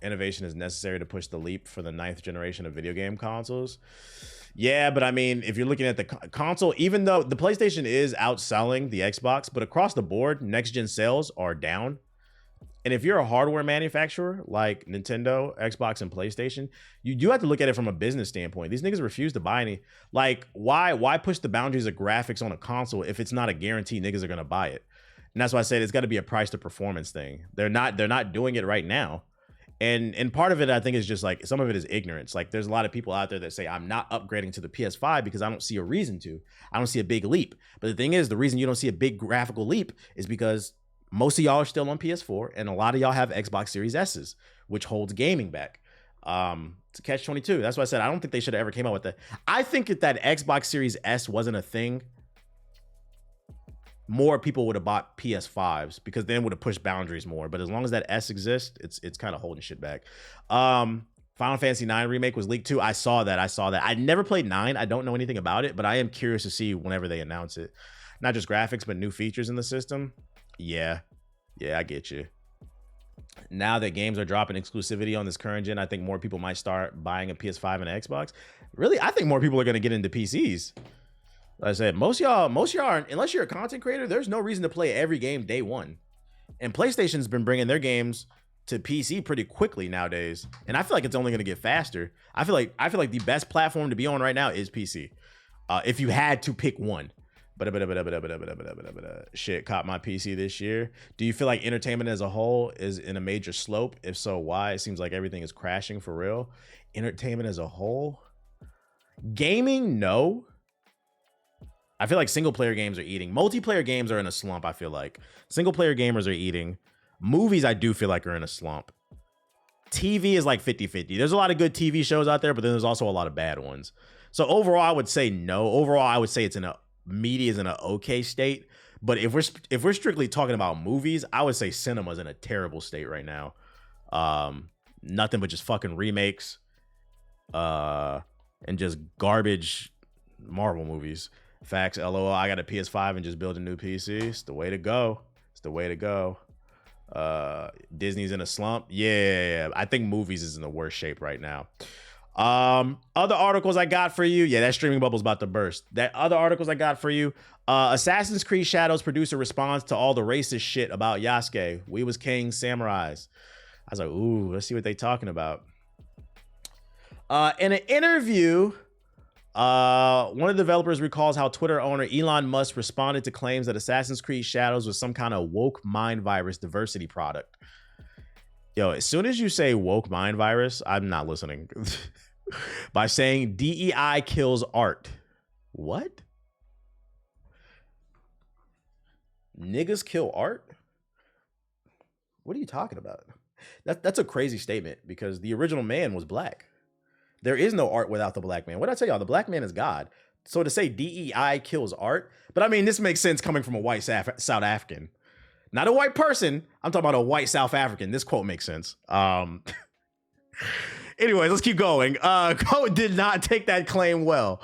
innovation is necessary to push the leap for the 9th generation of video game consoles. Yeah, but I mean, if you're looking at the console, even though the PlayStation is outselling the Xbox, but across the board, next-gen sales are down. And if you're a hardware manufacturer like Nintendo, Xbox, and PlayStation, you do have to look at it from a business standpoint. These niggas refuse to buy any. Like, why push the boundaries of graphics on a console if it's not a guarantee niggas are gonna buy it? And that's why I said it's got to be a price to performance thing. They're not doing it right now. And part of it, I think, is just like some of it is ignorance. Like there's a lot of people out there that say I'm not upgrading to the PS5 because I don't see a reason to. I don't see a big leap. But the thing is, the reason you don't see a big graphical leap is because most of y'all are still on PS4 and a lot of y'all have Xbox Series S's, which holds gaming back. It's a catch-22. That's why I said I don't think they should have ever came out with that. I think if that Xbox Series S wasn't a thing, more people would have bought PS5s because then would have pushed boundaries more. But as long as that S exists, it's kind of holding shit back. Final Fantasy IX remake was leaked too. I saw that. I never played 9. I don't know anything about it, but I am curious to see whenever they announce it. Not just graphics, but new features in the system. Yeah, I get you. Now that games are dropping exclusivity on this current gen, I think more people might start buying a PS5 and an Xbox. Really, I think more people are going to get into PCs. Like I said, most y'all, unless you're a content creator, there's no reason to play every game day one. And PlayStation's been bringing their games to PC pretty quickly nowadays, and I feel like it's only going to get faster. I feel like the best platform to be on right now is PC. If you had to pick one, shit, caught my PC this year. Do you feel like entertainment as a whole is in a major slope? If so, why? It seems like everything is crashing for real. Entertainment as a whole, gaming, no. I feel like single player games are eating. Multiplayer games are in a slump. I feel like single player gamers are eating. Movies, I do feel like are in a slump. TV is like 50-50. There's a lot of good TV shows out there, but then there's also a lot of bad ones. So overall, I would say no. Overall, I would say media is in an okay state. But if we're strictly talking about movies, I would say cinema's in a terrible state right now. Nothing but just fucking remakes, and just garbage Marvel movies. Facts, LOL. I got a PS5 and just build a new PC. It's the way to go. Disney's in a slump. Yeah. I think movies is in the worst shape right now. Other articles I got for you. Yeah, that streaming bubble's about to burst. Assassin's Creed Shadows producer responds to all the racist shit about Yasuke. We was king samurais. I was like, ooh, let's see what they talking about. In an interview, one of the developers recalls how Twitter owner Elon Musk responded to claims that Assassin's Creed Shadows was some kind of woke mind virus diversity product. Yo, as soon as you say woke mind virus, I'm not listening. By saying DEI kills art. What? Niggas kill art? What are you talking about? That's a crazy statement because the original man was black. There is no art without the black man. What did I tell y'all? The black man is God. So to say DEI kills art, but I mean, this makes sense coming from a white South African. Not a white person. I'm talking about a white South African. This quote makes sense. Anyways, let's keep going. Code did not take that claim well.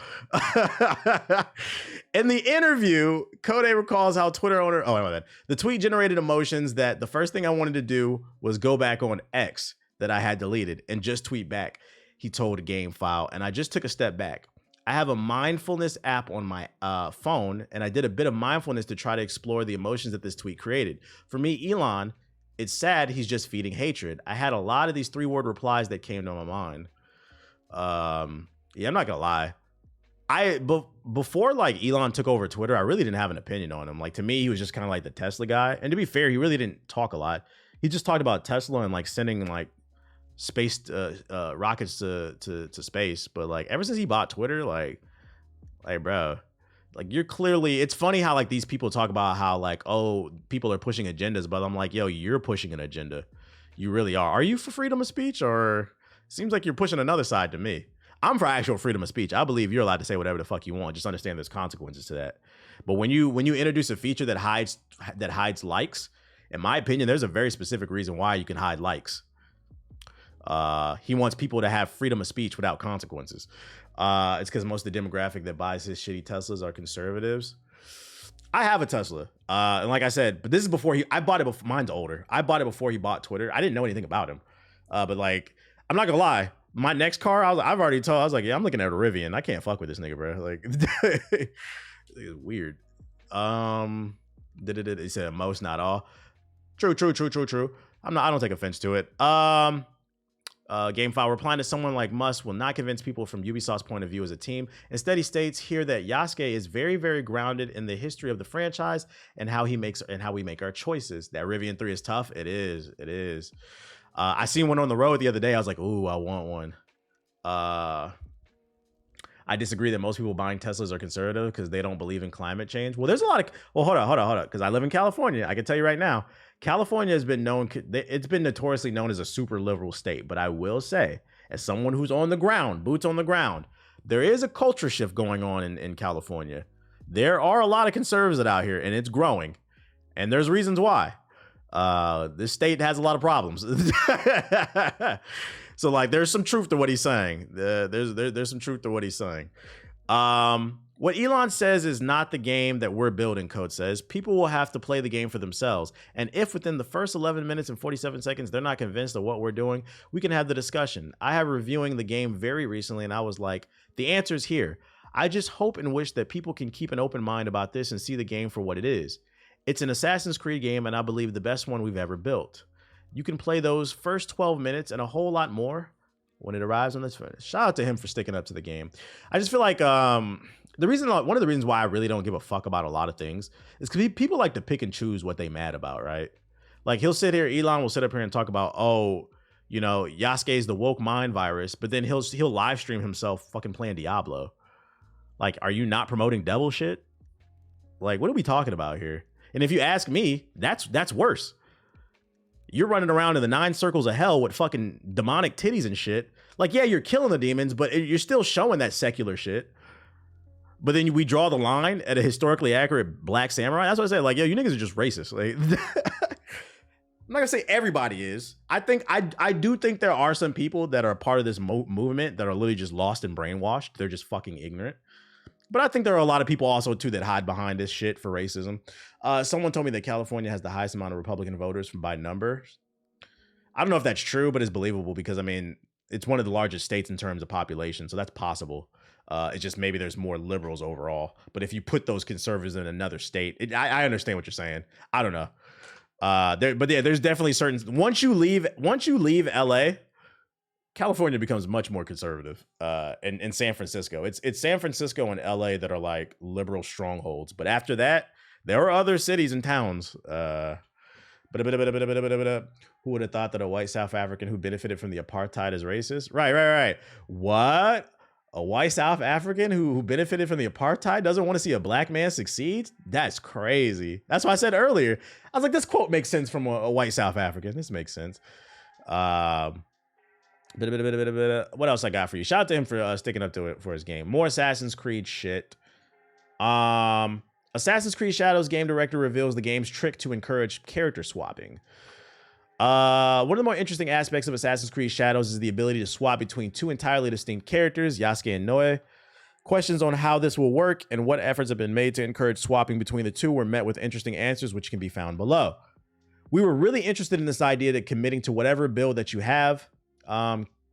In the interview, Code recalls how Twitter owner, the tweet generated emotions that the first thing I wanted to do was go back on X that I had deleted and just tweet back. He told a game file, and I just took a step back. I have a mindfulness app on my phone, and I did a bit of mindfulness to try to explore the emotions that this tweet created. For me, Elon, it's sad he's just feeding hatred. I had a lot of these 3-word replies that came to my mind. Yeah, I'm not gonna lie. Before like Elon took over Twitter, I really didn't have an opinion on him. Like to me, he was just kind of like the Tesla guy. And to be fair, he really didn't talk a lot. He just talked about Tesla and like sending like space rockets to space. But like ever since he bought Twitter, like bro, like you're clearly, it's funny how like these people talk about how like, oh, people are pushing agendas, but I'm like, yo, you're pushing an agenda. You really are. Are you for freedom of speech, or it seems like you're pushing another side to me? I'm for actual freedom of speech. I believe you're allowed to say whatever the fuck you want. Just understand there's consequences to that. But when you introduce a feature that hides likes, in my opinion, there's a very specific reason why you can hide likes. He wants people to have freedom of speech without consequences. It's because most of the demographic that buys his shitty Teslas are conservatives. I have a Tesla. And like I said, but this is before I bought it before, mine's older. I bought it before he bought Twitter. I didn't know anything about him. But like, I'm not gonna lie. My next car, I've already told. I was like, yeah, I'm looking at a Rivian. I can't fuck with this nigga, bro. Like, it's weird. He said most, not all. True. I don't take offense to it. Game file replying to someone like Musk will not convince people from Ubisoft's point of view as a team. Instead, he states here that Yasuke is very, very grounded in the history of the franchise and how we make our choices. That Rivian 3 is tough. It is. I seen one on the road the other day. I was like, ooh, I want one. I disagree that most people buying Teslas are conservative because they don't believe in climate change. Well, there's a lot of, hold on. Because I live in California. I can tell you right now, California has been it's been notoriously known as a super liberal state. But I will say, as someone who's on the ground, boots on the ground, there is a culture shift going on in California. There are a lot of conservatives out here, and it's growing. And there's reasons why. This state has a lot of problems. So like, there's some truth to what he's saying. There's some truth to what he's saying. What Elon says is not the game that we're building, Code says. People will have to play the game for themselves. And if within the first 11 minutes and 47 seconds, they're not convinced of what we're doing, we can have the discussion. I have reviewing the game very recently, and I was like, the answer's here. I just hope and wish that people can keep an open mind about this and see the game for what it is. It's an Assassin's Creed game, and I believe the best one we've ever built. You can play those first 12 minutes and a whole lot more when it arrives on this finish. Shout out to him for sticking up to the game. I just feel like one of the reasons why I really don't give a fuck about a lot of things is because people like to pick and choose what they mad about, right? Like Elon will sit up here and talk about, oh, you know, Yasuke's the woke mind virus, but then he'll live stream himself fucking playing Diablo. Like, are you not promoting devil shit? Like, what are we talking about here? And if you ask me, that's worse. You're running around in the 9 circles of hell with fucking demonic titties and shit. Like, yeah, you're killing the demons, but you're still showing that secular shit. But then we draw the line at a historically accurate black samurai. That's what I say. Like, yo, you niggas are just racist. Like, I'm not gonna say everybody is. I do think there are some people that are a part of this movement that are literally just lost and brainwashed. They're just fucking ignorant. But I think there are a lot of people also, too, that hide behind this shit for racism. Someone told me that California has the highest amount of Republican voters by numbers. I don't know if that's true, but it's believable because, I mean, it's one of the largest states in terms of population, so that's possible. It's just maybe there's more liberals overall. But if you put those conservatives in another state, I understand what you're saying. I don't know. But yeah, there's definitely certain... Once you leave LA... California becomes much more conservative, and San Francisco. It's San Francisco and LA that are like liberal strongholds. But after that, there are other cities and towns. Who would have thought that a white South African who benefited from the apartheid is racist? Right. What? A white South African who benefited from the apartheid doesn't want to see a black man succeed? That's crazy. That's why I said earlier. I was like, this quote makes sense from a white South African. This makes sense. What else I got for you? Shout out to him for sticking up to it for his game. More Assassin's Creed shit. Assassin's Creed Shadows game director reveals the game's trick to encourage character swapping. One of the more interesting aspects of Assassin's Creed Shadows is the ability to swap between 2 entirely distinct characters, Yasuke and Noe. Questions on how this will work and what efforts have been made to encourage swapping between the two were met with interesting answers, which can be found below. We were really interested in this idea that committing to whatever build that you have,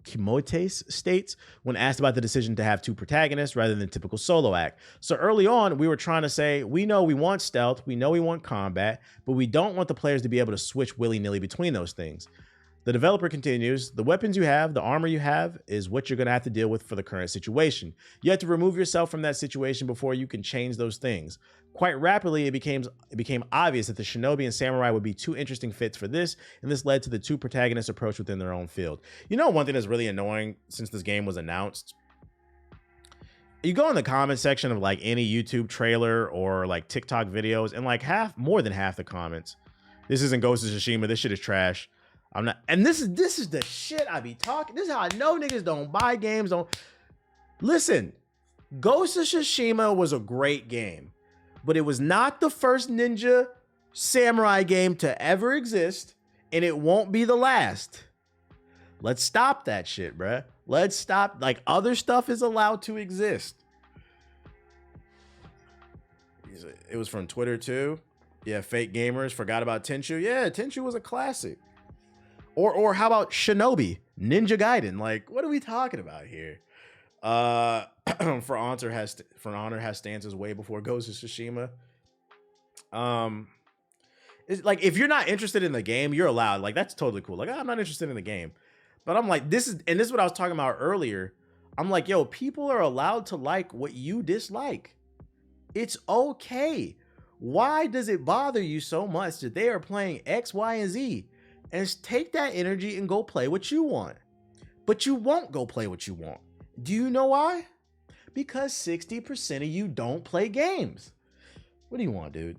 Kimotes states when asked about the decision to have 2 protagonists rather than typical solo act. So early on, we were trying to say, we know we want stealth, we know we want combat, but we don't want the players to be able to switch willy-nilly between those things. The developer continues, the weapons you have, the armor you have, is what you're going to have to deal with for the current situation. You have to remove yourself from that situation before you can change those things. Quite rapidly, it became obvious that the shinobi and samurai would be 2 interesting fits for this, and this led to the 2 protagonists' approach within their own field. You know, one thing that's really annoying since this game was announced? You go in the comment section of like any YouTube trailer or like TikTok videos, and like more than half the comments, this isn't Ghost of Tsushima, this shit is trash. I'm not, and this is the shit I be talking. This is how I know niggas don't buy games. Listen, Ghost of Tsushima was a great game, but it was not the first ninja samurai game to ever exist, and it won't be the last. Let's stop that shit, bruh. Let's stop. Like, other stuff is allowed to exist. It was from Twitter too. Yeah, fake gamers forgot about Tenchu. Yeah, Tenchu was a classic. Or how about Shinobi, Ninja Gaiden? Like, what are we talking about here? For Honor has stances way before Ghost of Tsushima. It's like, if you're not interested in the game, you're allowed. Like, that's totally cool. Like, I'm not interested in the game, but I'm like, this is what I was talking about earlier. I'm like, yo, people are allowed to like what you dislike. It's okay. Why does it bother you so much that they are playing X, Y, and Z? And take that energy and go play what you want. But you won't go play what you want. Do you know why? Because 60% of you don't play games. What do you want, dude?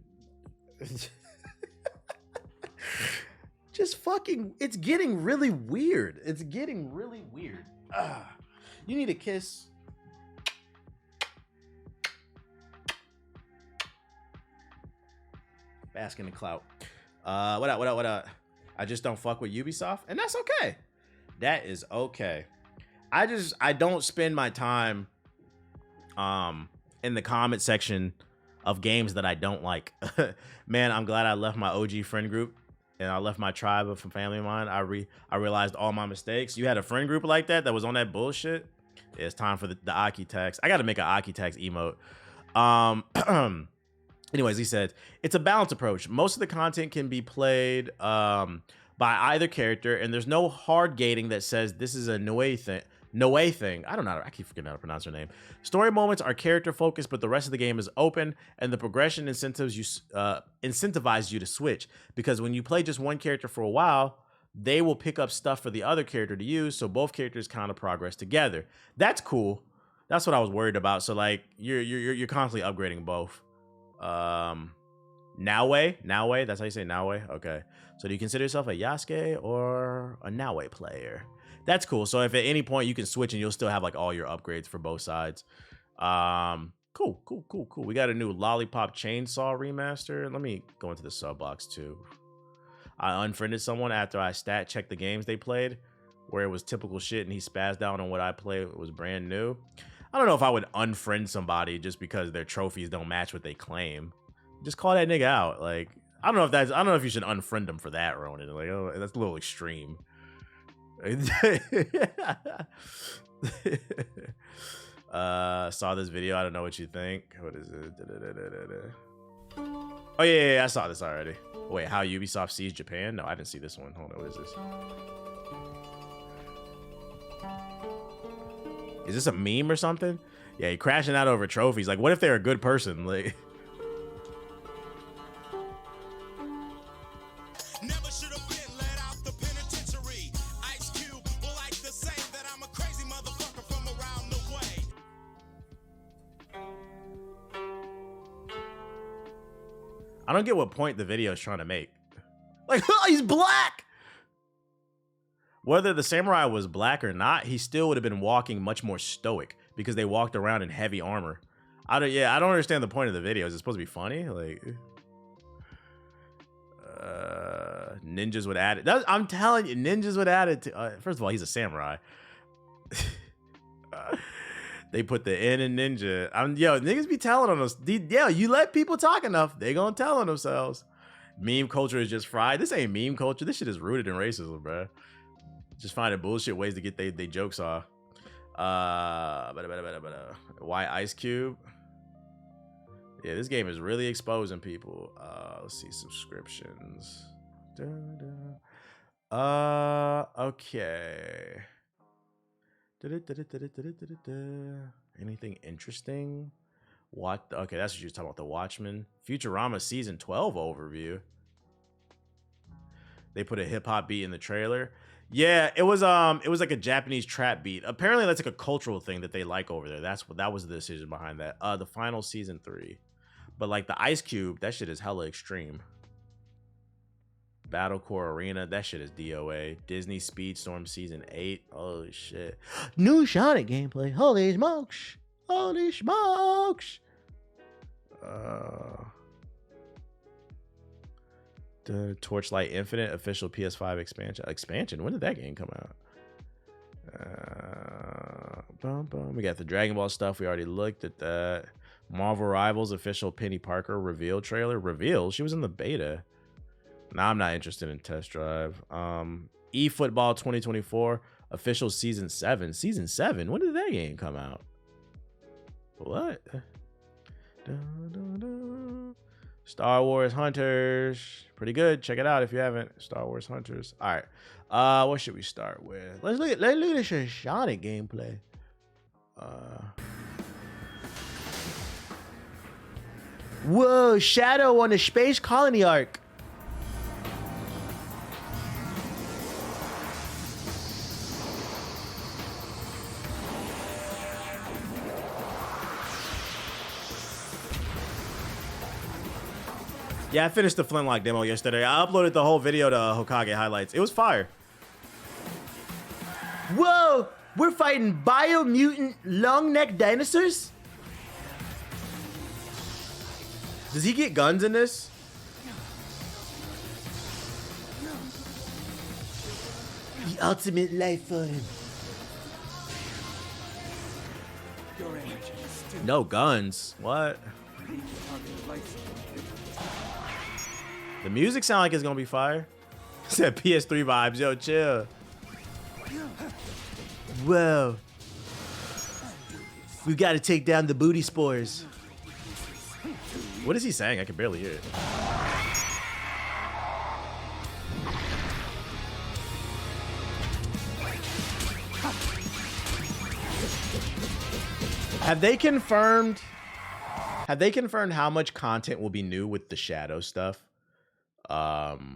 Just fucking, it's getting really weird. It's getting really weird. You need a kiss. Bask in the clout. What up? I just don't fuck with Ubisoft, and that's okay. That is okay. I don't spend my time in the comment section of games that I don't like. Man, I'm glad I left my OG friend group and I left my tribe of family of mine. I realized all my mistakes. You had a friend group like that was on that bullshit. It's time for the Aki text. I got to make an Aki text emote. Anyways, he said, it's a balanced approach. Most of the content can be played by either character, and there's no hard gating that says this is a Noe thing. I don't know. I keep forgetting how to pronounce her name. Story moments are character focused, but the rest of the game is open, and the progression incentivize you to switch. Because when you play just one character for a while, they will pick up stuff for the other character to use, so both characters kind of progress together. That's cool. That's what I was worried about. So like you're constantly upgrading both. Naue, that's how you say Naue? Okay. So do you consider yourself a Yasuke or a Naue player? That's cool. So if at any point you can switch and you'll still have like all your upgrades for both sides. Cool. We got a new Lollipop Chainsaw remaster. Let me go into the sub box too. I unfriended someone after I stat checked the games they played, where it was typical shit and he spazzed out on what I played. It was brand new. I don't know if I would unfriend somebody just because their trophies don't match what they claim. Just call that nigga out. Like, I don't know if you should unfriend them for that, Ronan. Like, oh, that's a little extreme. Saw this video. I don't know what you think. What is it? Oh yeah, I saw this already. Wait, how Ubisoft sees Japan? No, I didn't see this one. Hold on, what is this? Is this a meme or something? Yeah, he crashing out over trophies. Like, what if they're a good person? Like, never should have been let out the penitentiary. Ice Cube will like the same that I'm a crazy motherfucker from around the way. I don't get what point the video is trying to make. Like, oh, he's black. Whether the samurai was black or not, he still would have been walking much more stoic because they walked around in heavy armor. I don't understand the point of the video. Is it supposed to be funny? Like, ninjas would add it. I'm telling you, ninjas would add it to. First of all, he's a samurai. They put the N in ninja. Yo, niggas be telling on us. Yo, you let people talk enough, they gonna tell on themselves. Meme culture is just fried. This ain't meme culture. This shit is rooted in racism, bro. Just finding bullshit ways to get they jokes off. Why Ice Cube? Yeah, this game is really exposing people. Let's see, subscriptions. Okay. Anything interesting? What? Okay, that's what you're talking about. The Watchmen. Futurama season 12 overview. They put a hip hop beat in the trailer. Yeah, it was like a Japanese trap beat. Apparently that's like a cultural thing that they like over there. That was the decision behind that. The final season 3. But like the Ice Cube, that shit is hella extreme. Battlecore Arena, that shit is DOA. Disney Speedstorm season 8. Holy shit. New Sonic gameplay. Holy smokes. Holy smokes. The Torchlight Infinite official PS5 expansion. When did that game come out? We got the Dragon Ball stuff. We already looked at that. Marvel Rivals official Penny Parker reveal trailer. Reveal? She was in the beta. Nah, I'm not interested in test drive. eFootball 2024 official season 7. Season 7? When did that game come out? What? Star Wars Hunters. Pretty good. Check it out if you haven't. Star Wars Hunters. All right. What should we start with? Let's look at this Sonic gameplay. Whoa, Shadow on the Space Colony arc. Yeah, I finished the Flintlock demo yesterday. I uploaded the whole video to Hokage highlights. It was fire. Whoa, we're fighting biomutant long-necked dinosaurs? Does he get guns in this? The ultimate life form. No guns. What? The music sound like it's gonna be fire. Said PS3 vibes. Yo, chill. Whoa. We gotta take down the booty spores. What is he saying? I can barely hear it. Have they confirmed how much content will be new with the Shadow stuff? Because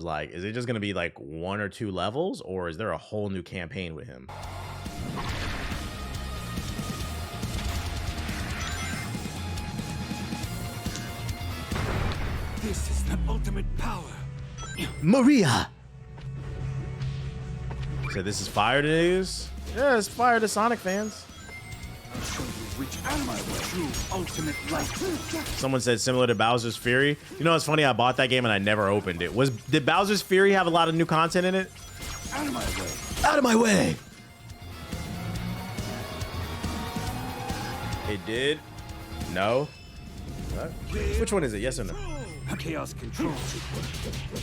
like, is it just gonna be like 1 or 2 levels, or is there a whole new campaign with him? This is the ultimate power. Maria. So this is fire to niggas? Yeah, it's fire to Sonic fans. I'll show you which am I true ultimate light. Someone said similar to Bowser's Fury. You know, it's funny. I bought that game and I never opened it. Did Bowser's Fury have a lot of new content in it? Out of my way. Out of my way. It did. No. What? Which one is it? Yes or no? Chaos control.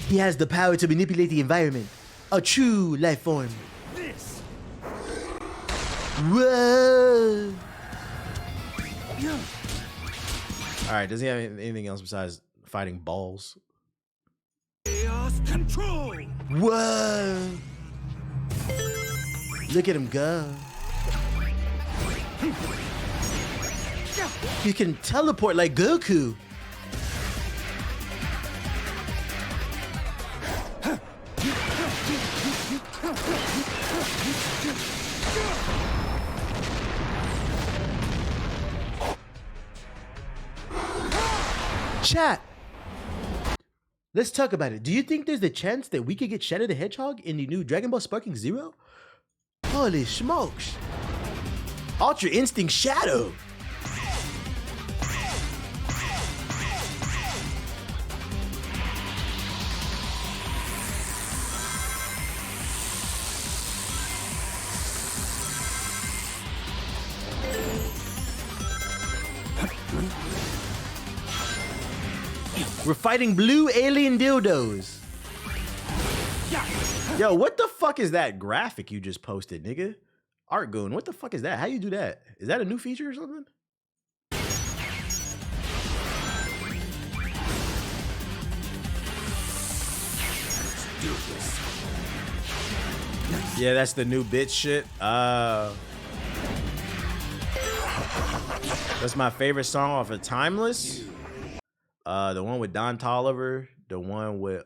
He has the power to manipulate the environment. A true life form. This. Whoa. All right. Does he have anything else besides fighting balls? Chaos control. Whoa. Look at him go. He can teleport like Goku. Chat. Let's talk about it. Do you think there's a chance that we could get Shadow the Hedgehog in the new Dragon Ball Sparking Zero? Holy smokes. Ultra Instinct Shadow. We're fighting blue alien dildos. Yo, what the fuck is that graphic you just posted, nigga? Art Goon, what the fuck is that? How you do that? Is that a new feature or something? Yeah, that's the new bitch shit. That's my favorite song off of Timeless. The one with Don Toliver, the one with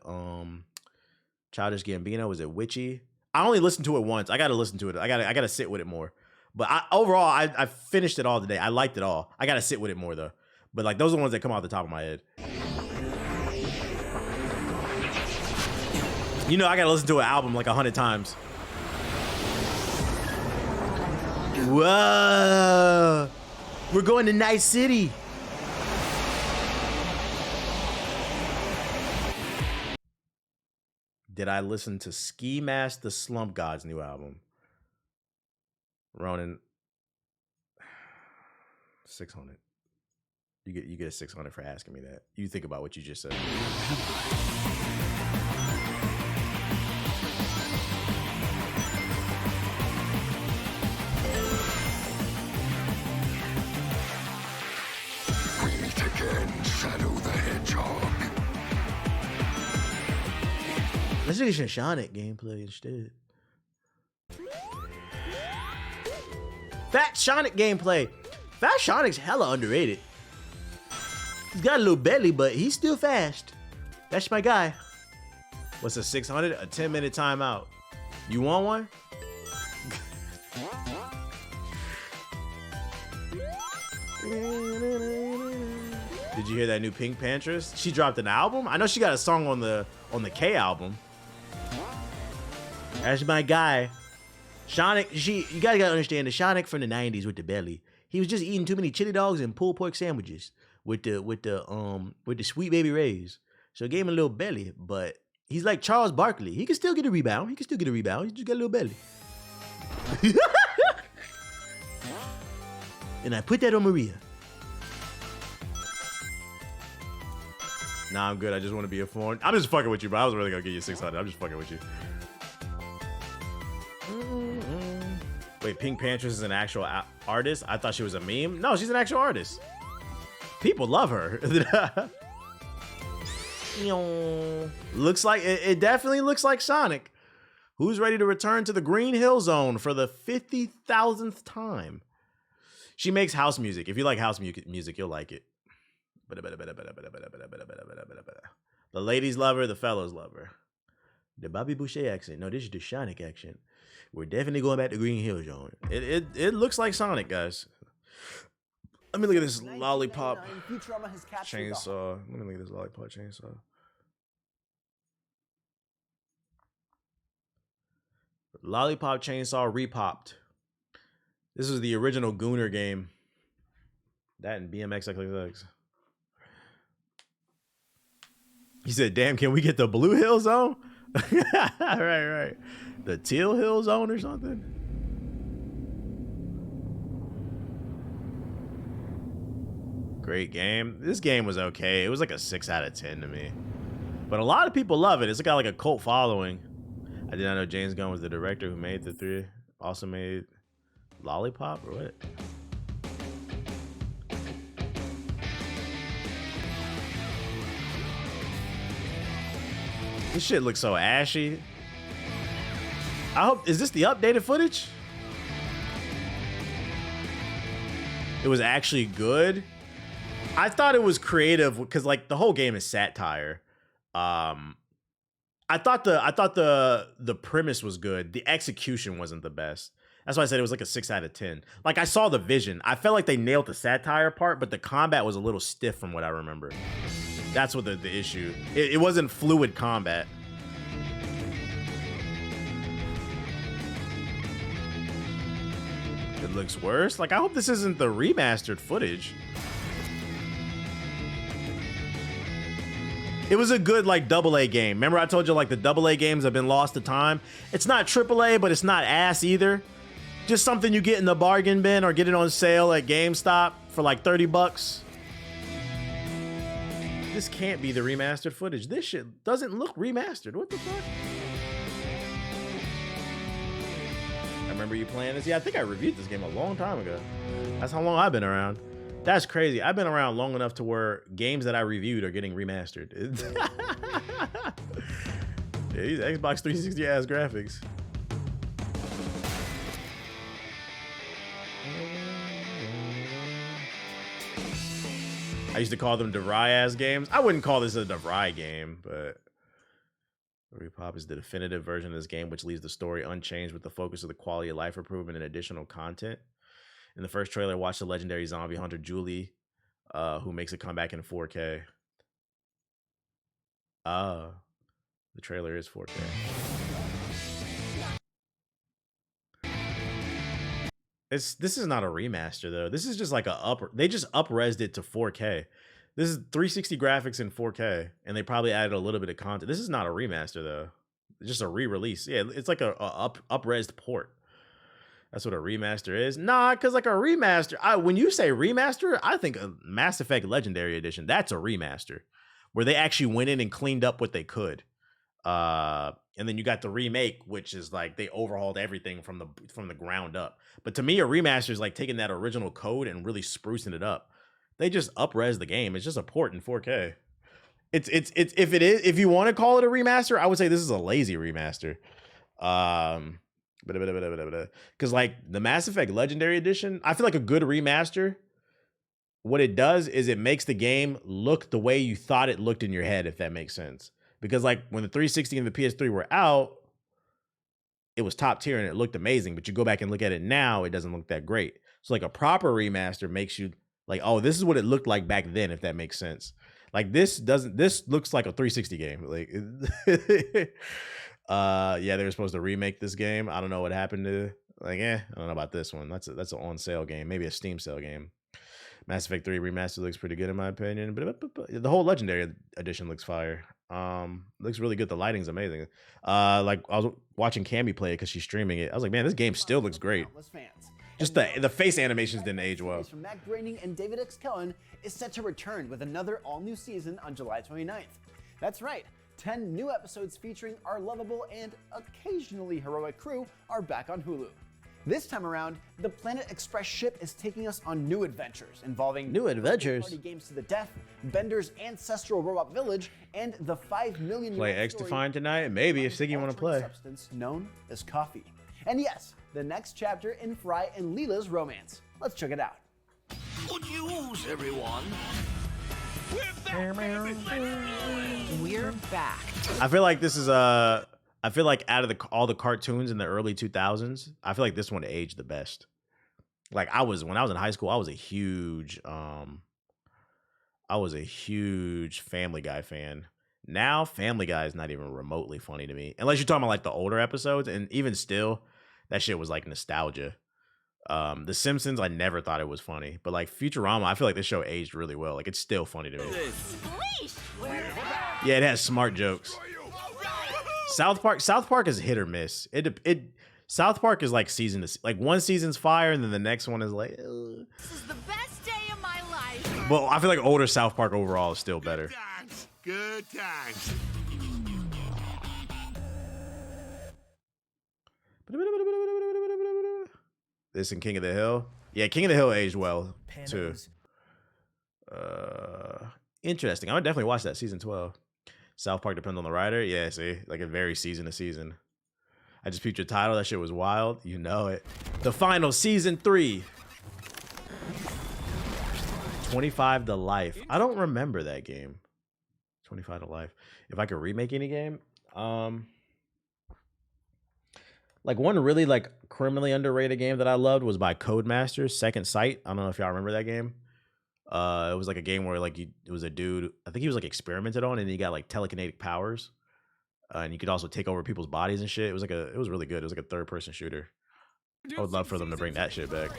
Childish Gambino, was it Witchy? I only listened to it once. I gotta listen to it. I gotta sit with it more. But overall, I finished it all today. I liked it all. I gotta sit with it more though. But like, those are the ones that come off the top of my head. You know, I gotta listen to an album like 100 times. Whoa! We're going to Night City. Did I listen to Ski Mask the Slump God's new album? Ronan, 600. You get a 600 for asking me that. You think about what you just said. look at Sonic gameplay instead. Fat Sonic gameplay. Fat Sonic's hella underrated. He's got a little belly, but he's still fast. That's my guy. What's a 600? A 10-minute timeout. You want one? Did you hear that new Pink Panthers? She dropped an album? I know she got a song on the K album. That's my guy. Sonic, you gotta understand the Sonic from the 90s with the belly. He was just eating too many chili dogs and pulled pork sandwiches with the Sweet Baby Rays. So it gave him a little belly, but he's like Charles Barkley. He can still get a rebound. He just got a little belly. And I put that on Maria. Nah, I'm good. I just want to be a phone. I'm just fucking with you, bro. I was really gonna get you 600. I'm just fucking with you. Wait, Pink Panthers is an actual artist? I thought she was a meme. No, she's an actual artist. People love her. Looks like it definitely looks like Sonic. Who's ready to return to the Green Hill Zone for the 50,000th time? She makes house music. If you like house music, you'll like it. The ladies love her, the fellows love her. The Bobby Boucher accent. No, this is the Sonic accent. We're definitely going back to Green Hill Zone. It looks like Sonic, guys. Let me look at this lollipop chainsaw. Let me look at this lollipop chainsaw. Lollipop chainsaw repopped. This is the original Gooner game. That and BMX XXX. He said, damn, can we get the Blue Hill Zone? Right. The Teal Hill Zone or something? Great game. This game was okay. It was like a 6 out of 10 to me. But a lot of people love it. It's got like a cult following. I did not know James Gunn was the director who made the 3. Also made Lollipop or what? This shit looks so ashy. I hope, is this the updated footage? It was actually good. I thought it was creative because like the whole game is satire. I thought the premise was good. The execution wasn't the best. That's why I said it was like a 6 out of 10. Like I saw the vision. I felt like they nailed the satire part, but the combat was a little stiff from what I remember. That's what the issue. It wasn't fluid combat. It looks worse. Like I hope this isn't the remastered footage. It was a good like AA game. Remember I told you like the AA games have been lost to time. It's not AAA, but it's not ass either. Just something you get in the bargain bin or get it on sale at GameStop for like 30 bucks. This can't be the remastered footage. This shit doesn't look remastered. What the fuck? I remember you playing this. Yeah, I think I reviewed this game a long time ago. That's how long I've been around. That's crazy. I've been around long enough to where games that I reviewed are getting remastered. Yeah, these Xbox 360 ass graphics. I used to call them DeVry ass games. I wouldn't call this a DeVry game, but Repop is the definitive version of this game, which leaves the story unchanged with the focus of the quality of life improvement and additional content. In the first trailer, watch the legendary zombie hunter Julie, who makes a comeback in 4K. The trailer is 4K. This is not a remaster though. This is just like they just up-resed it to 4K. This is 360 graphics in 4K, and they probably added a little bit of content. This is not a remaster though. It's just a re-release. Yeah, it's like a up-resed port. That's what a remaster is. Nah, because like a remaster, when you say remaster, I think a Mass Effect Legendary Edition. That's a remaster, where they actually went in and cleaned up what they could. And then you got the remake, which is like they overhauled everything from the ground up. But to me, a remaster is like taking that original code and really sprucing it up. They just up-res the game. It's just a port in 4K. It's if you want to call it a remaster, I would say this is a lazy remaster. Because like the Mass Effect Legendary Edition, I feel like a good remaster, what it does is it makes the game look the way you thought it looked in your head, if that makes sense. Because like when the 360 and the PS3 were out, it was top tier and it looked amazing, but you go back and look at it now, it doesn't look that great. So like a proper remaster makes you like, oh, this is what it looked like back then, if that makes sense. Like this looks like a 360 game. Like yeah, they were supposed to remake this game. I don't know what happened to I don't know about this one. That's an on sale game, maybe a Steam sale game. Mass Effect 3 remaster looks pretty good in my opinion, but the whole Legendary Edition looks fire. Looks really good. The lighting's amazing. Like I was watching Cammy play it because she's streaming it. I was like, man, this game still looks great. Just the face animations didn't age well. From Matt Groening and David X. Cohen is set to return with another all-new season on July 29th. That's right, 10 new episodes featuring our lovable and occasionally heroic crew are back on Hulu. This time around, the Planet Express ship is taking us on new adventures involving party games to the death, Bender's ancestral robot village, and the 5 million play X Define tonight. Maybe if Siggy want to play. Substance known as coffee. And yes, the next chapter in Fry and Leela's romance. Let's check it out. Good news, everyone. We're back. I feel like this is I feel like out of all the cartoons in the early 2000s, I feel like this one aged the best. Like when I was in high school, I was a huge Family Guy fan. Now Family Guy is not even remotely funny to me, unless you're talking about like the older episodes, and even still, that shit was like nostalgia. The Simpsons, I never thought it was funny, but like Futurama, I feel like this show aged really well. Like it's still funny to me. Yeah, it has smart jokes. South Park is hit or miss. South Park is like like one season's fire and then the next one is like. This is the best day of my life. Well, I feel like older South Park overall is still better. Good times. This and King of the Hill. Yeah, King of the Hill aged well too. Interesting. I would definitely watch that season 12. South Park depends on the writer. Yeah, see, like it varies season to season. I just peeped your title. That shit was wild. You know it. The final season 3. 25 to Life. I don't remember that game. 25 to Life. If I could remake any game, like one really like criminally underrated game that I loved was by Codemasters, Second Sight. I don't know if y'all remember that game. It was like a game where like it was a dude, I think he was like experimented on, and he got like telekinetic powers, and you could also take over people's bodies and shit. It was really good. It was like a third-person shooter. I would love for them to bring that shit back.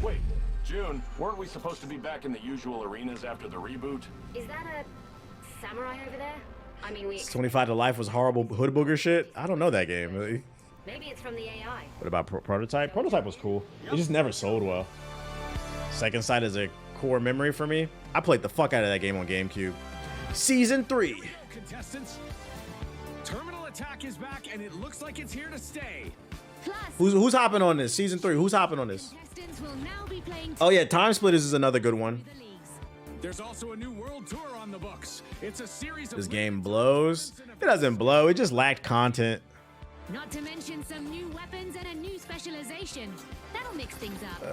Wait, June, weren't we supposed to be back in the usual arenas after the reboot? Is that a samurai over there? I mean, 25 to Life was horrible hood booger shit. I don't know that game really. Maybe it's from the AI. What about Prototype? Prototype was cool. It just never sold well. Second Sight is a core memory for me. I played the fuck out of that game on GameCube. Season 3. Contestants, Terminal Attack is back and it looks like it's here to stay. Plus, Who's hopping on this? Season 3. Who's hopping on this? Contestants will now be playing Oh yeah, Time Splitters is another good one. the leagues. There's also a new world tour on the books. It's a series of This game blows. It doesn't blow. It just lacked content. Not to mention some new weapons and a new specialization. That'll mix things up.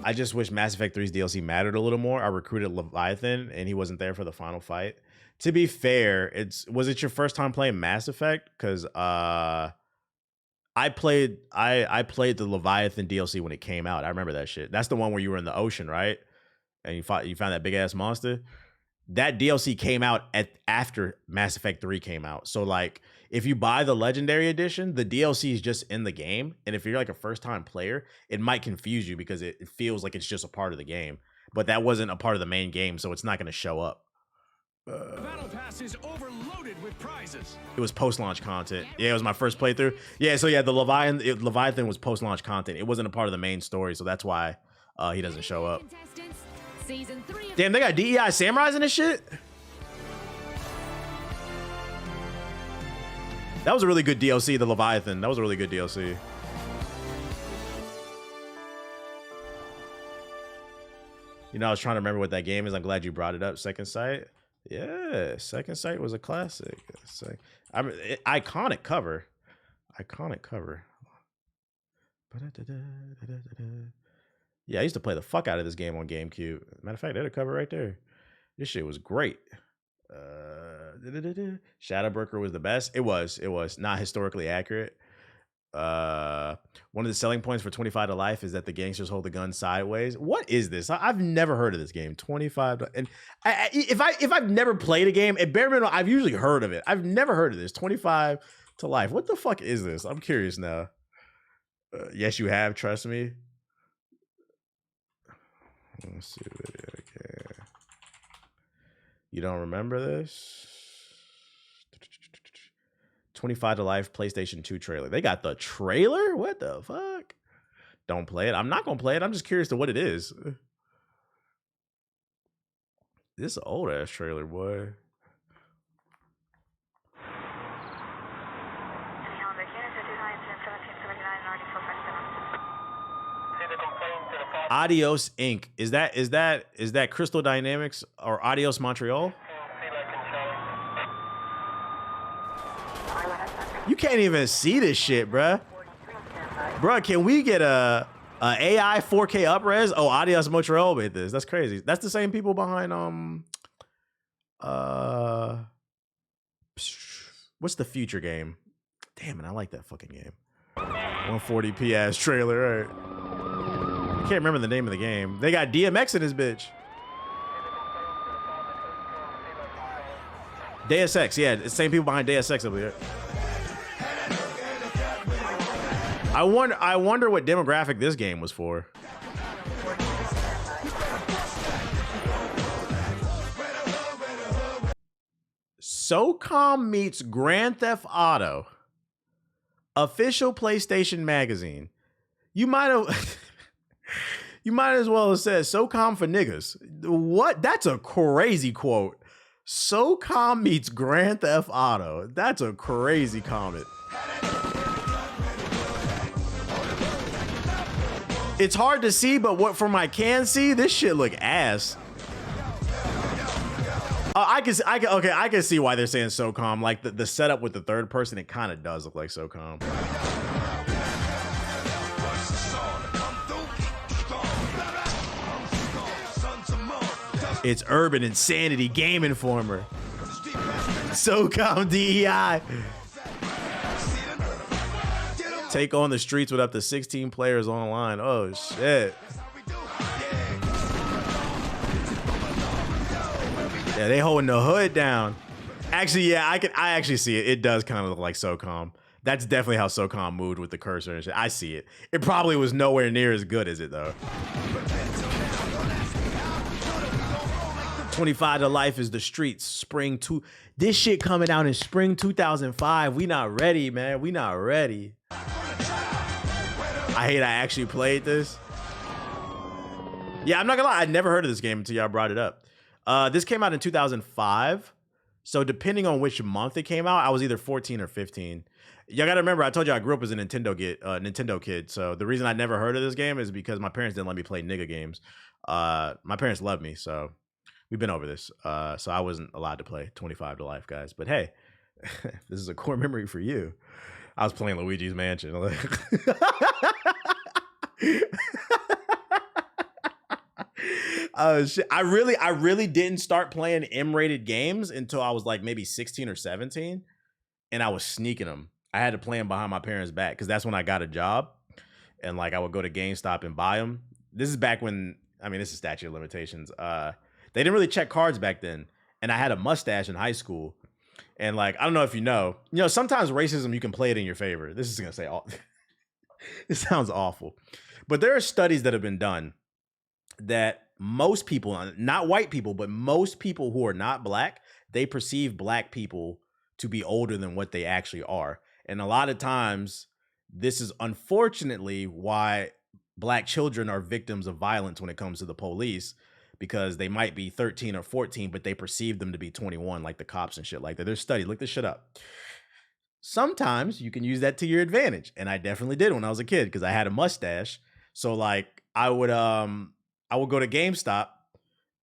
I just wish Mass Effect 3's DLC mattered a little more. I recruited Leviathan and he wasn't there for the final fight. To be fair, was it your first time playing Mass Effect? Because I played the Leviathan DLC when it came out. I remember that shit. That's the one where you were in the ocean, right? And you found that big ass monster. That DLC came out after Mass Effect 3 came out. So like if you buy the Legendary Edition, the DLC is just in the game. And if you're like a first time player, it might confuse you because it feels like it's just a part of the game. But that wasn't a part of the main game, so it's not going to show up. The Battle Pass is overloaded with prizes. It was post-launch content. Yeah, it was my first playthrough. Yeah, so yeah, the Leviathan was post-launch content. It wasn't a part of the main story, so that's why he doesn't show up. Contestants, season 3 of Damn, they got DEI samurais in this shit? That was a really good DLC, the Leviathan. That was a really good DLC. You know, I was trying to remember what that game is. I'm glad you brought it up, Second Sight. Yeah, Second Sight was a classic. It's like, I mean, iconic cover. Iconic cover. Yeah, I used to play the fuck out of this game on GameCube. Matter of fact, there's a cover right there. This shit was great. Shadowbreaker was the best. It was not historically accurate. One of the selling points for 25 to Life is that the gangsters hold the gun sideways. What is this? I've never heard of this game. 25 to, and if I've never played a game, at bare minimum, I've usually heard of it. I've never heard of this. 25 to Life. What the fuck is this? I'm curious now. Yes, you have. Trust me. Let's see. Okay. You don't remember this? 25 to Life PlayStation 2 trailer. They got the trailer? What the fuck? Don't play it. I'm not going to play it. I'm just curious to what it is. This is an old ass trailer, boy. Adios Inc. Is that Crystal Dynamics or Adios Montreal? You can't even see this shit, bruh. Bruh, can we get a AI 4K upres? Oh, Adios Montreal made this. That's crazy. That's the same people behind what's the future game? Damn it, I like that fucking game. 140p ass trailer, right? I can't remember the name of the game. They got DMX in this bitch. Deus Ex, yeah, it's the same people behind Deus Ex over here. I wonder what demographic this game was for. SOCOM meets Grand Theft Auto. Official PlayStation magazine. You might have you might as well have said SOCOM for niggas. What? That's a crazy quote. SOCOM meets Grand Theft Auto. That's a crazy comment. It's hard to see, but what from I can see, this shit look ass. I can see why they're saying SOCOM. Like the setup with the third person, it kind of does look like SOCOM. It's Urban Insanity Game Informer. SOCOM DEI. Take on the streets with up to 16 players online. Oh shit. Yeah, they holding the hood down. Actually, yeah, I actually see it. It does kind of look like SOCOM. That's definitely how SOCOM moved with the cursor and shit. I see it. It probably was nowhere near as good as it though. 25 to Life is the streets. Spring 2. This shit coming out in spring 2005. We not ready, man. We not ready. I hate I actually played this. Yeah, I'm not gonna lie. I never heard of this game until y'all brought it up. This came out in 2005. So depending on which month it came out, I was either 14 or 15. Y'all gotta remember, I told you I grew up as a Nintendo kid. So the reason I never heard of this game is because my parents didn't let me play nigga games. My parents loved me, so we've been over this. So I wasn't allowed to play 25 to Life, guys. But hey, this is a core memory for you. I was playing Luigi's Mansion. Shit. I really didn't start playing M-rated games until I was like maybe 16 or 17, and I was sneaking them. I had to play them behind my parents' back because that's when I got a job, and like I would go to GameStop and buy them. This is back when, I mean, this is statute of limitations. They didn't really check cards back then, and I had a mustache in high school, and like I don't know if you know, sometimes racism you can play it in your favor. This is gonna say all. This sounds awful, but there are studies that have been done that most people, not white people, but most people who are not black, they perceive black people to be older than what they actually are. And a lot of times, this is unfortunately why black children are victims of violence when it comes to the police, because they might be 13 or 14, but they perceive them to be 21, like the cops and shit like that. There's studies, look this shit up. Sometimes you can use that to your advantage. And I definitely did when I was a kid because I had a mustache. So like I would go to GameStop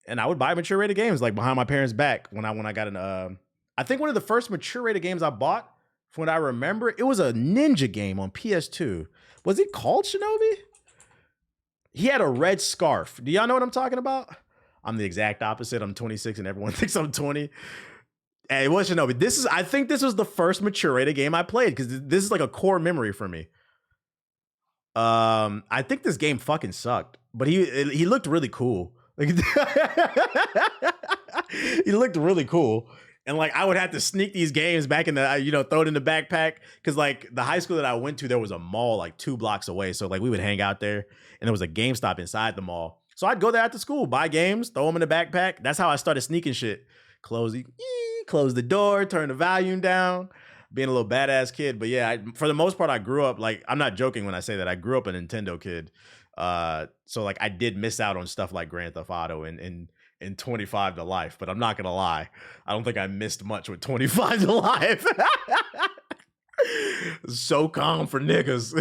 and I would buy mature rated games like behind my parents' back when I got an I think one of the first mature rated games I bought, from what I remember, it was a ninja game on PS2. Was it called Shinobi? He had a red scarf. Do y'all know what I'm talking about? I'm the exact opposite. I'm 26 and everyone thinks I'm 20. Hey, it was Shinobi. I think this was the first mature rated game I played because this is like a core memory for me. I think this game fucking sucked, but he looked really cool. Like, he looked really cool. And like I would have to sneak these games back in the, throw it in the backpack. Cause like the high school that I went to, there was a mall like 2 blocks away. So like we would hang out there and there was a GameStop inside the mall. So I'd go there after school, buy games, throw them in the backpack. That's how I started sneaking shit. Close the door, turn the volume down, being a little badass kid. But yeah, for the most part, I grew up, like, I'm not joking when I say that. I grew up a Nintendo kid. So like I did miss out on stuff like Grand Theft Auto and 25 to Life, but I'm not gonna lie, I don't think I missed much with 25 to Life. So calm for niggas.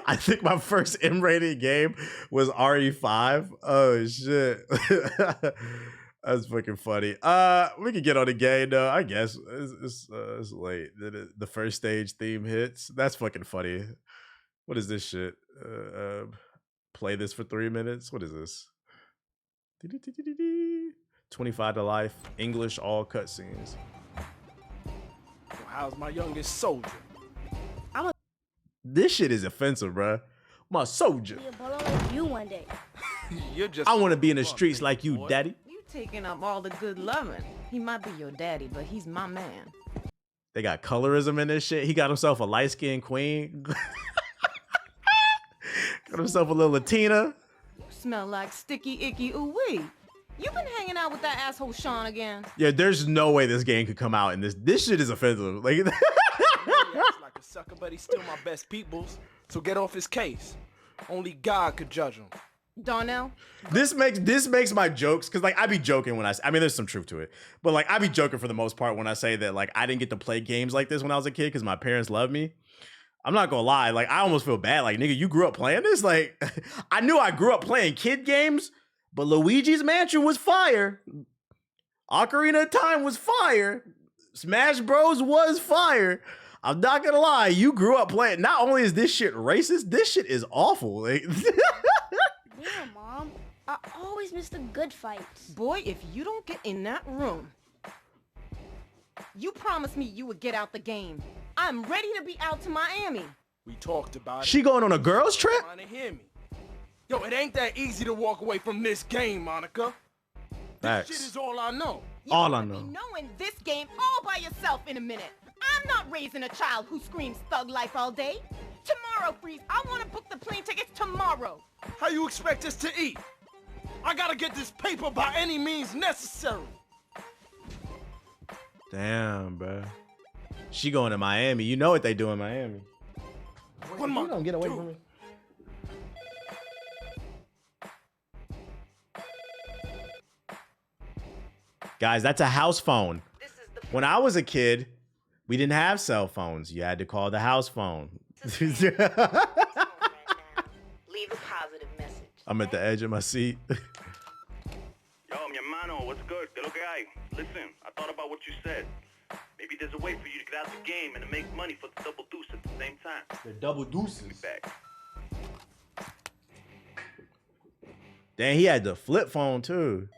I think my first M-rated game was RE5. Oh shit. That's fucking funny. We can get on the game though. I guess it's late. The first stage theme hits. That's fucking funny. What is this shit? Play this for 3 minutes. What is this? 25 to Life. English, all cutscenes. How's my youngest soldier? This shit is offensive, bruh. My soldier. Be a baller like you one day. You're just. I want to be in the streets like you, daddy. You taking up all the good loving. He might be your daddy, but he's my man. They got colorism in this shit. He got himself a light-skinned queen. Got himself a little Latina. You smell like sticky, icky, ooh-wee. You been hanging out with that asshole Sean again? Yeah, there's no way this game could come out and this shit is offensive. Like, He acts like a sucker, but he's still my best peoples. So get off his case. Only God could judge him. Darnell? This makes my jokes, because like I be joking when I mean there's some truth to it, but like I be joking for the most part when I say that like I didn't get to play games like this when I was a kid because my parents loved me. I'm not gonna lie, like I almost feel bad, like nigga, you grew up playing this? Like I knew I grew up playing kid games, but Luigi's Mansion was fire. Ocarina of Time was fire. Smash Bros was fire. I'm not gonna lie, you grew up playing. Not only is this shit racist, this shit is awful. Like, Damn, Mom. I always miss the good fights. Boy, if you don't get in that room. You promised me you would get out the game. I'm ready to be out to Miami. We talked about it. she going on a girls trip? Trying to hear me. Yo, it ain't that easy to walk away from this game, Monica. Facts. This shit is all I know. All I You'll know. be knowing this game all by yourself in a minute. I'm not raising a child who screams thug life all day. Tomorrow, Freeze. I want to book the plane tickets tomorrow. How you expect us to eat? I gotta get this paper by any means necessary. Damn, bro. She going to Miami. You know what they do in Miami. What am I don't get away from me. Guys, that's a house phone. When I was a kid, we didn't have cell phones. You had to call the house phone. Leave a positive message. I'm at the edge of my seat. Yo, mi hermano, what's good? ¿Qué lo que hay? Listen, I thought about what you said. Maybe there's a way for you to get out the game and to make money for the double deuce at the same time. The double deuces. Be back. Damn, he had the flip phone too.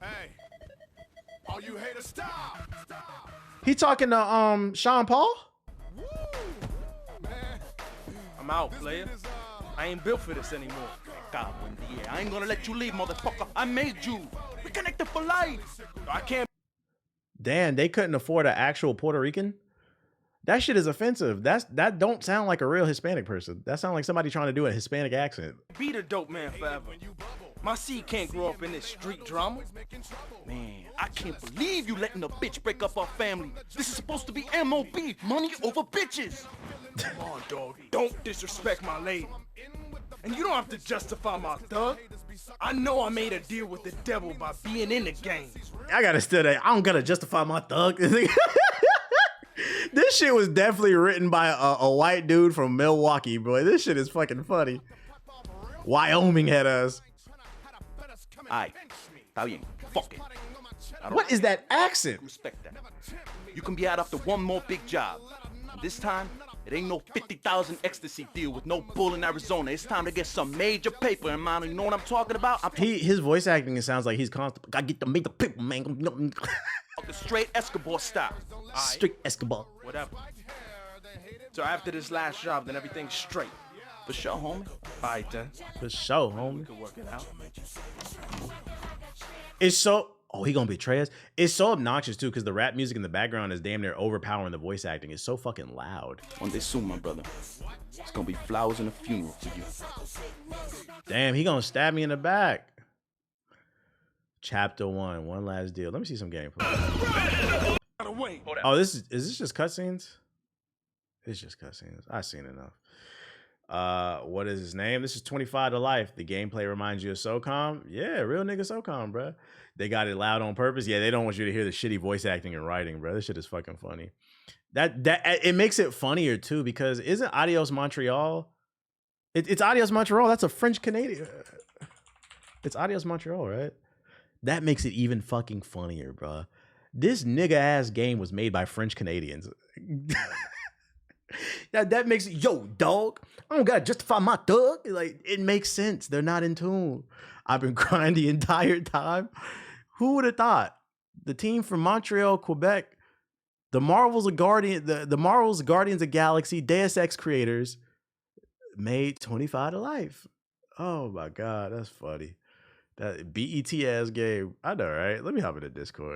Hey, all you haters, stop! Stop! He talking to Sean Paul? Woo! Man, I'm out, player. I ain't built for this anymore. God, Wendy, I ain't gonna let you leave, motherfucker. I made you. We connected for life. I can't. Damn, they couldn't afford an actual Puerto Rican? That shit is offensive. That don't sound like a real Hispanic person. That sounds like somebody trying to do a Hispanic accent. Be the dope man forever. My seed can't grow up in this street drama. Man, I can't believe you letting a bitch break up our family. This is supposed to be MOB, money over bitches. Come on, dog. Don't disrespect my lady. And you don't have to justify my thug. I know I made a deal with the devil by being in the game. I gotta still that. I don't gotta justify my thug. This shit was definitely written by a white dude from Milwaukee, boy. This shit is fucking funny. Wyoming had us. Aight, está bien. Fuck it. What is that accent? Respect that. You can be out after one more big job. And this time, it ain't no 50,000 ecstasy deal with no bull in Arizona. It's time to get some major paper, hermano. You know what I'm talking about? His voice acting, it sounds like he's constant. Gotta get the major paper, man. The straight Escobar style. Straight Escobar. Whatever. So after this last job, then everything's straight. For sure, homie. Alright then. For sure, homie. We can work it out. It's so... Oh, he gonna betray us? It's so obnoxious, too, because the rap music in the background is damn near overpowering the voice acting. It's so fucking loud. One day soon, my brother. It's gonna be flowers and a funeral for you. Damn, he gonna stab me in the back. Chapter 1, one last deal. Let me see some gameplay. Oh, is this just cutscenes? It's just cutscenes. I've seen enough. What is his name? This is 25 to Life. The gameplay reminds you of SOCOM. Yeah, real nigga SOCOM, bro. They got it loud on purpose. Yeah, they don't want you to hear the shitty voice acting and writing, bro. This shit is fucking funny. That it makes it funnier too, because isn't Adios Montreal? It's Adios Montreal. That's a French Canadian. It's Adios Montreal, right? That makes it even fucking funnier, bro. This nigga ass game was made by French Canadians. That makes it, yo, dog, I don't gotta justify my thug. Like, it makes sense. They're not in tune. I've been crying the entire time. Who would have thought? The team from Montreal, Quebec, the Marvel's Guardians of Galaxy, Deus Ex creators made 25 to Life. Oh my God, that's funny. That BET ass game. I know, right? Let me hop in the Discord.